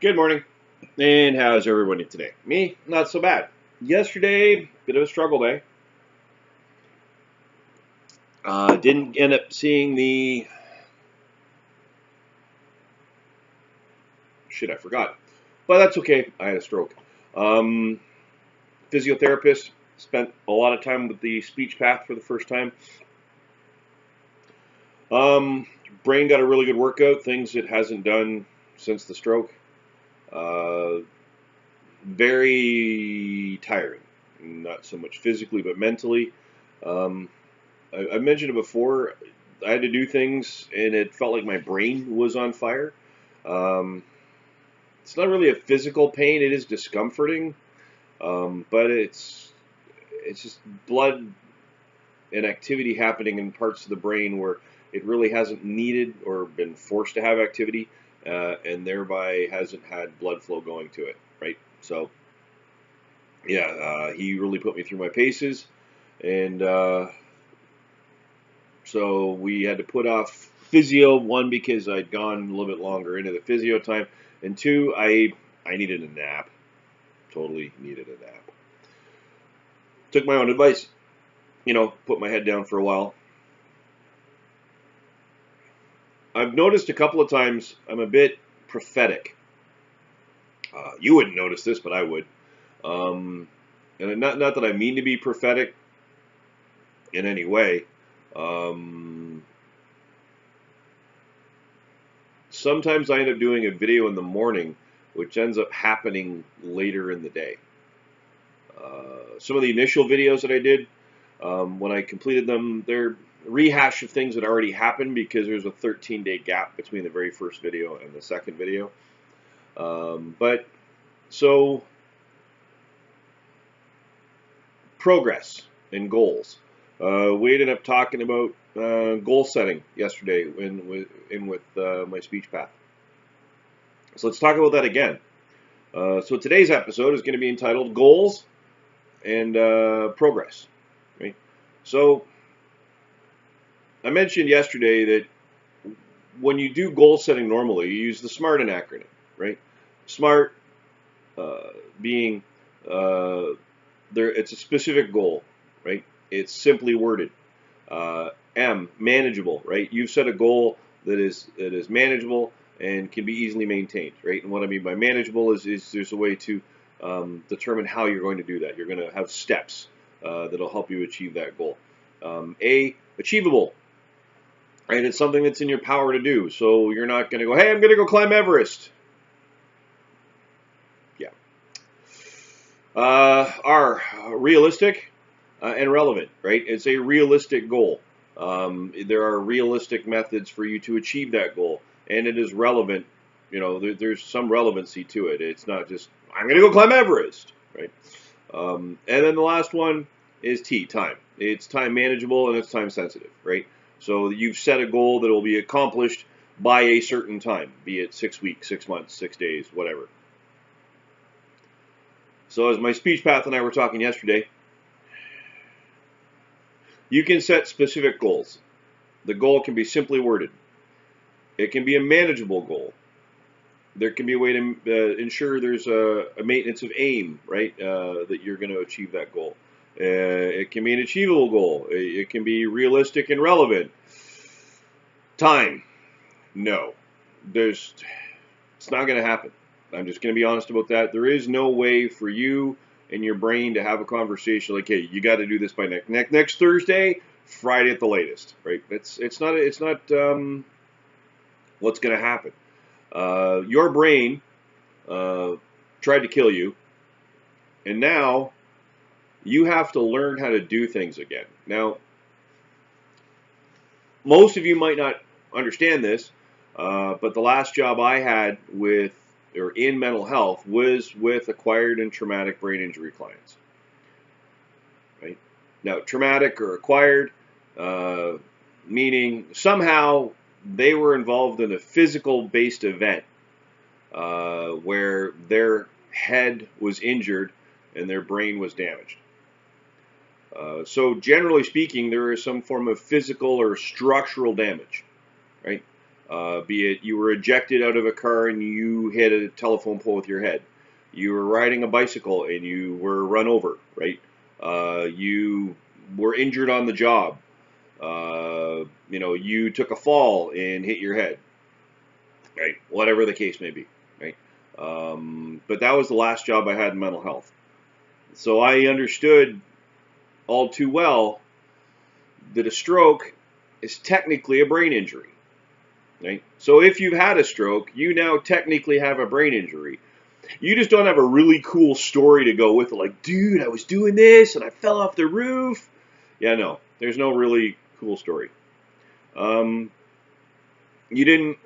Good morning. And how's everybody today? Me, not so bad. Yesterday, bit of a struggle day. Didn't end up seeing the shit. I forgot, but that's okay. I had a stroke. Um, Physiotherapist. Spent a lot of time with the speech path for the first time. Um, Brain got a really good workout. Things it hasn't done since the stroke. Uh, Very tiring. Not so much physically, but mentally. Um, I mentioned it before. I had to do things, and it felt like my brain was on fire. Um, it's not really a physical pain; it is discomforting, but it's just blood and activity happening in parts of the brain where it really hasn't needed or been forced to have activity, and thereby hasn't had blood flow going to it. Right. So, yeah, he really put me through my paces, and so we had to put off physio, one, because I'd gone a little bit longer into the physio time, and two, I needed a nap. Totally needed a nap. Took my own advice, put my head down for a while. I've noticed a couple of times I'm a bit prophetic. You wouldn't notice this, but I would. And not that I mean to be prophetic in any way. Sometimes I end up doing a video in the morning, which ends up happening later in the day. Some of the initial videos that I did, when I completed them, they're a rehash of things that already happened because there's a 13-day gap between the very first video and the second video. But so progress and goals. We ended up talking about goal setting yesterday with my speech path. So let's talk about that again. So today's episode is going to be entitled Goals and Progress. Right? So I mentioned yesterday that when you do goal setting normally, you use the SMART acronym, right? SMART being it's a specific goal, right? It's simply worded. M, manageable, right? You've set a goal that is manageable and can be easily maintained, right? And what I mean by manageable is there's a way to determine how you're going to do that. You're going to have steps that'll help you achieve that goal. A, achievable, right? It's something that's in your power to do. So you're not going to go, hey, I'm going to go climb Everest. Yeah. R, realistic and relevant, right? It's a realistic goal. There are realistic methods for you to achieve that goal, and it is relevant. There's some relevancy to it. It's not just I'm going to go climb Everest, right? And then the last one is T, time. It's time manageable and it's time sensitive, right? So you've set a goal that will be accomplished by a certain time, be it 6 weeks, 6 months, 6 days, whatever. So as my speech path and I were talking yesterday, you can set specific goals. The goal can be simply worded. It can be a manageable goal. There can be a way to ensure there's a maintenance of aim, right, that you're going to achieve that goal. It can be an achievable goal. It can be realistic and relevant. Time, no. It's not going to happen. I'm just going to be honest about that. There is no way for you and your brain to have a conversation like, hey, you got to do this by next Thursday, Friday at the latest, right? It's not what's going to happen. Your brain tried to kill you, and now you have to learn how to do things again. Now, most of you might not understand this, but the last job I had in mental health was with acquired and traumatic brain injury clients. Right? Now, traumatic or acquired, meaning somehow they were involved in a physical-based event where their head was injured and their brain was damaged. So generally speaking, there is some form of physical or structural damage, right? Be it you were ejected out of a car and you hit a telephone pole with your head. You were riding a bicycle and you were run over, right? You were injured on the job. You took a fall and hit your head, right? Whatever the case may be, right? But that was the last job I had in mental health. So I understood all too well that a stroke is technically a brain injury, right? So if you've had a stroke, you now technically have a brain injury. You just don't have a really cool story to go with it, like, dude, I was doing this and I fell off the roof. Yeah, no, there's no really cool story. You didn't,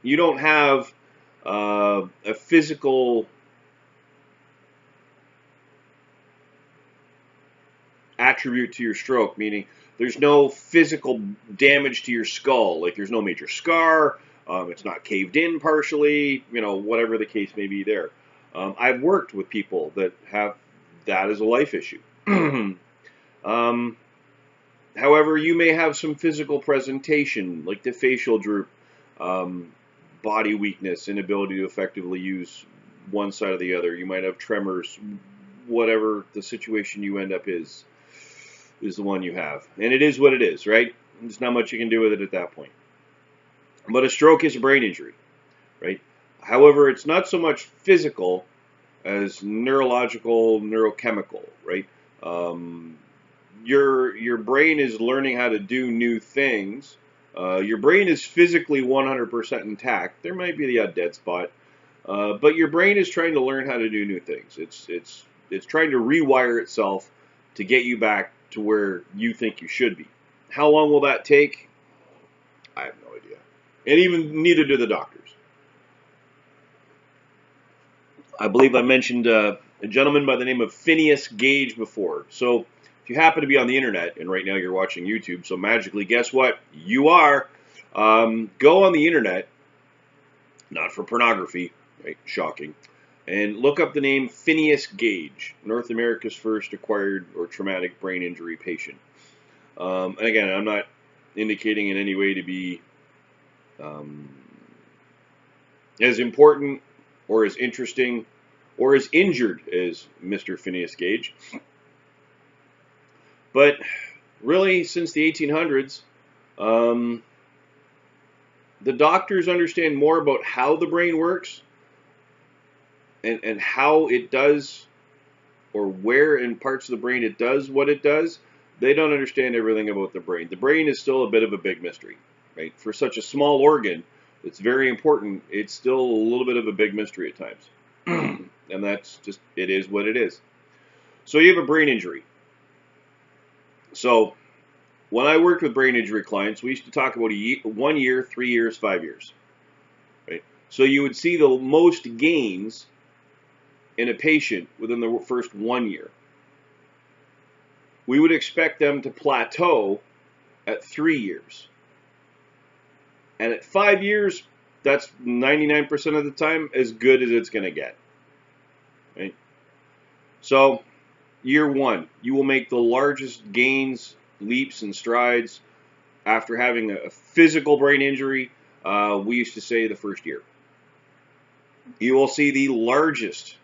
you don't have a physical attribute to your stroke, meaning there's no physical damage to your skull, like there's no major scar, it's not caved in partially, whatever the case may be there. I've worked with people that have that as a life issue. However, you may have some physical presentation, like the facial droop, body weakness, inability to effectively use one side or the other. You might have tremors, whatever the situation you end up is the one you have. And it is what it is, right? There's not much you can do with it at that point. But a stroke is a brain injury, right? However, it's not so much physical as neurological, neurochemical, right? Your brain is learning how to do new things. Your brain is physically 100% intact. There might be the odd dead spot, but your brain is trying to learn how to do new things. It's trying to rewire itself to get you back to where you think you should be. How long will that take? I have no idea, and even neither do the doctors. I believe I mentioned a gentleman by the name of Phineas Gage before. So if you happen to be on the internet, and right now you're watching YouTube, so magically, guess what? You are. Go on the internet, not for pornography, right? Shocking. And look up the name Phineas Gage, North America's first acquired or traumatic brain injury patient. And again, I'm not indicating in any way to be as important or as interesting or as injured as Mr. Phineas Gage. But really, since the 1800s, the doctors understand more about how the brain works and how it does, or where in parts of the brain it does what it does. They don't understand everything about the brain. The brain is still a bit of a big mystery, right? For such a small organ, it's very important. It's still a little bit of a big mystery at times. And that's just, it is what it is. So you have a brain injury. So when I worked with brain injury clients, we used to talk about 1 year, 3 years, 5 years. Right? So you would see the most gains in a patient within the first 1 year. We would expect them to plateau at 3 years. And at 5 years, that's 99% of the time as good as it's going to get. Right? So, year 1, you will make the largest gains, leaps, and strides after having a physical brain injury. We used to say the first year. You will see the largest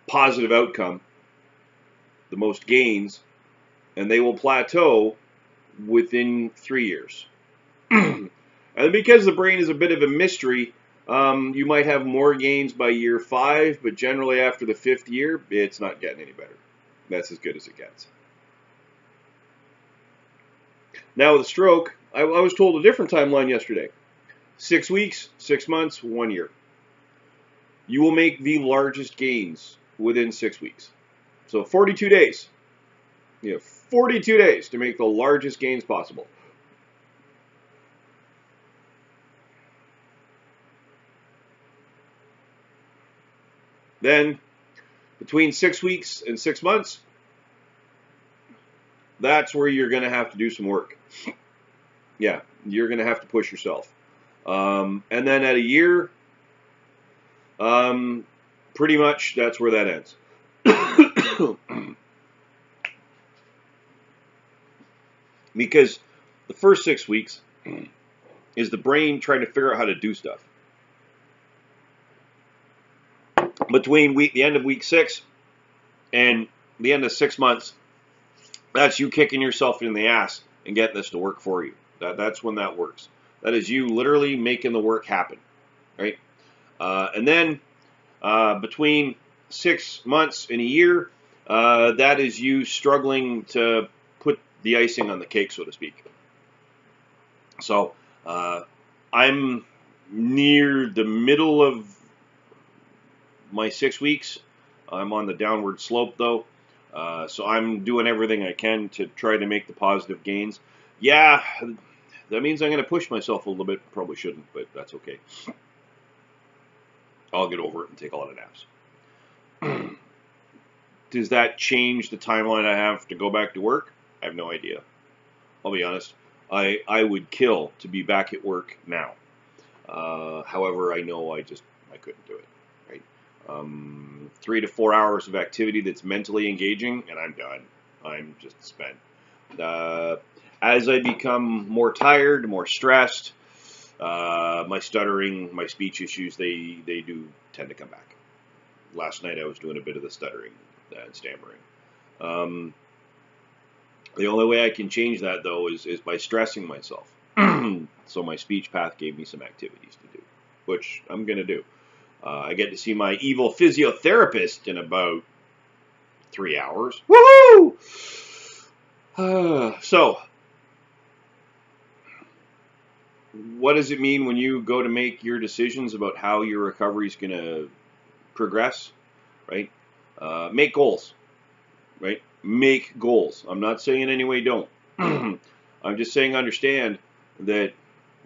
positive outcome, the most gains, and they will plateau within 3 years. And because the brain is a bit of a mystery, you might have more gains by year 5, but generally after the 5th year, it's not getting any better. That's as good as it gets. Now with a stroke, I was told a different timeline yesterday. 6 weeks, 6 months, 1 year. You will make the largest gains within 6 weeks. So 42 days. You have 42 days to make the largest gains possible. Then, between 6 weeks and 6 months, that's where you're going to have to do some work. Yeah, you're going to have to push yourself. And then at a year, pretty much that's where that ends. Because the first 6 weeks is the brain trying to figure out how to do stuff. Between the end of week 6 and the end of 6 months, that's you kicking yourself in the ass and getting this to work for you. That's when that works. That is you literally making the work happen, right? And then between 6 months and a year, that is you struggling to put the icing on the cake, so to speak. So I'm near the middle of my 6 weeks. I'm on the downward slope, though. So I'm doing everything I can to try to make the positive gains. Yeah, that means I'm going to push myself a little bit. Probably shouldn't, but that's okay. I'll get over it and take a lot of naps. Does that change the timeline I have to go back to work? I have no idea. I'll be honest. I would kill to be back at work now. However, I know I couldn't do it. Right? 3 to 4 hours of activity that's mentally engaging, and I'm done. I'm just spent. As I become more tired, more stressed, my stuttering, my speech issues, they do tend to come back. Last night I was doing a bit of the stuttering and stammering. The only way I can change that, though, is by stressing myself. So my speech path gave me some activities to do, which I'm going to do. I get to see my evil physiotherapist in about 3 hours. Woohoo! So, what does it mean when you go to make your decisions about how your recovery is going to progress? Right? Make goals. Right? Make goals. I'm not saying in any way don't. I'm just saying understand that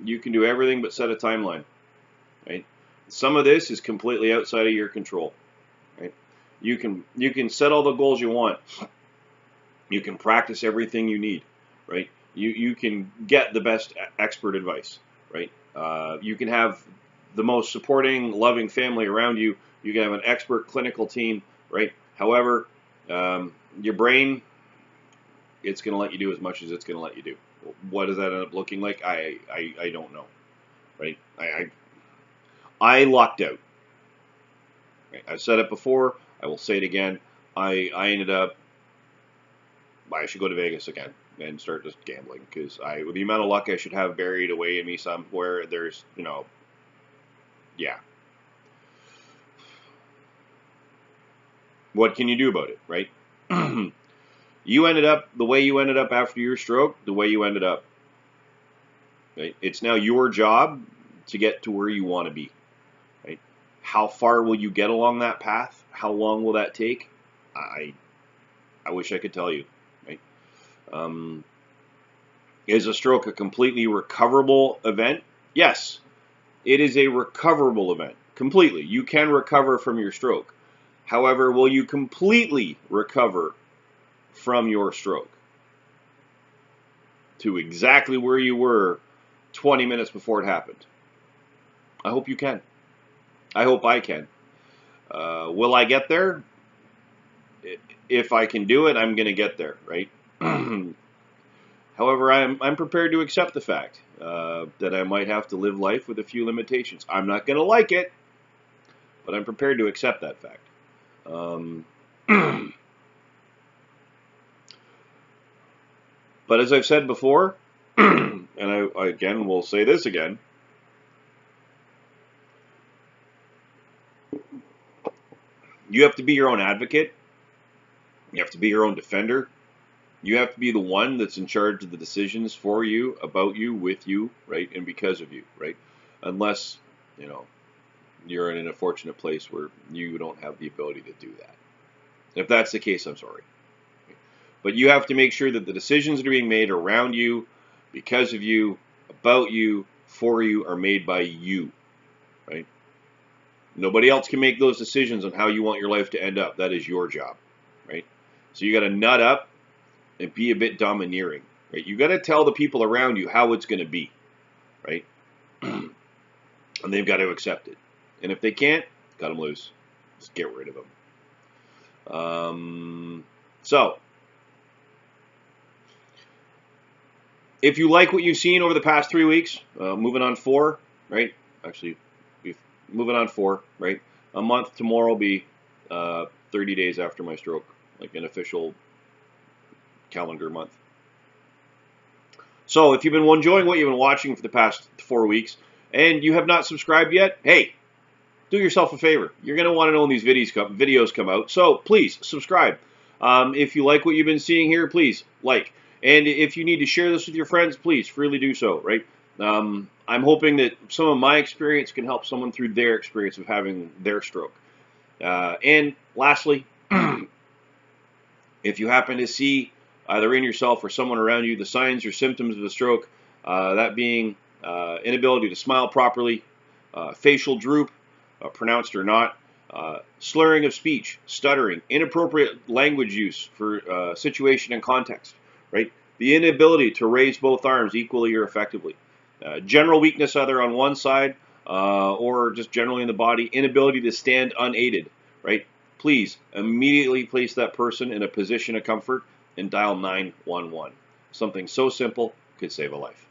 you can do everything but set a timeline. Right? Some of this is completely outside of your control. Right? You can set all the goals you want. You can practice everything you need. Right? You can get the best expert advice. Right? You can have the most supporting, loving family around you. You can have an expert clinical team. Right? However, your brain, it's going to let you do as much as it's going to let you do. What does that end up looking like? I don't know. Right? I lucked out. Right? I've said it before. I will say it again. I ended up, I should go to Vegas again and start just gambling, because with the amount of luck I should have buried away in me somewhere, there's, yeah. What can you do about it, right? You ended up the way you ended up after your stroke, the way you ended up. Right? It's now your job to get to where you want to be. Right? How far will you get along that path? How long will that take? I wish I could tell you. Right? Is a stroke a completely recoverable event? Yes, it is a recoverable event. Completely. You can recover from your stroke. However, will you completely recover from your stroke to exactly where you were 20 minutes before it happened? I hope you can. I hope I can. Will I get there? If I can do it, I'm going to get there, right? However, I'm prepared to accept the fact that I might have to live life with a few limitations. I'm not going to like it, but I'm prepared to accept that fact. But as I've said before, and I again will say this again, you have to be your own advocate. You have to be your own defender. You have to be the one that's in charge of the decisions for you, about you, with you, right, and because of you, right? Unless, you're in a fortunate place where you don't have the ability to do that. If that's the case, I'm sorry. But you have to make sure that the decisions that are being made around you, because of you, about you, for you, are made by you, right? Nobody else can make those decisions on how you want your life to end up. That is your job, right? So you got to nut up and be a bit domineering, right? You got to tell the people around you how it's going to be, right? And they've got to accept it. And if they can't, cut them loose. Just get rid of them. So, If you like what you've seen over the past 3 weeks, moving on 4, right? Actually, moving on 4, right? A month tomorrow will be 30 days after my stroke, like an official calendar month. So if you've been enjoying what you've been watching for the past 4 weeks and you have not subscribed yet, hey, do yourself a favor. You're going to want to know when these videos come out. So please subscribe. If you like what you've been seeing here, please like. And if you need to share this with your friends, please freely do so, right? I'm hoping that some of my experience can help someone through their experience of having their stroke. And lastly, if you happen to see either in yourself or someone around you the signs or symptoms of a stroke, that being inability to smile properly, facial droop, pronounced or not, slurring of speech, stuttering, inappropriate language use for situation and context, right? The inability to raise both arms equally or effectively. General weakness either on one side or just generally in the body, inability to stand unaided, right? Please immediately place that person in a position of comfort and dial 911. Something so simple could save a life.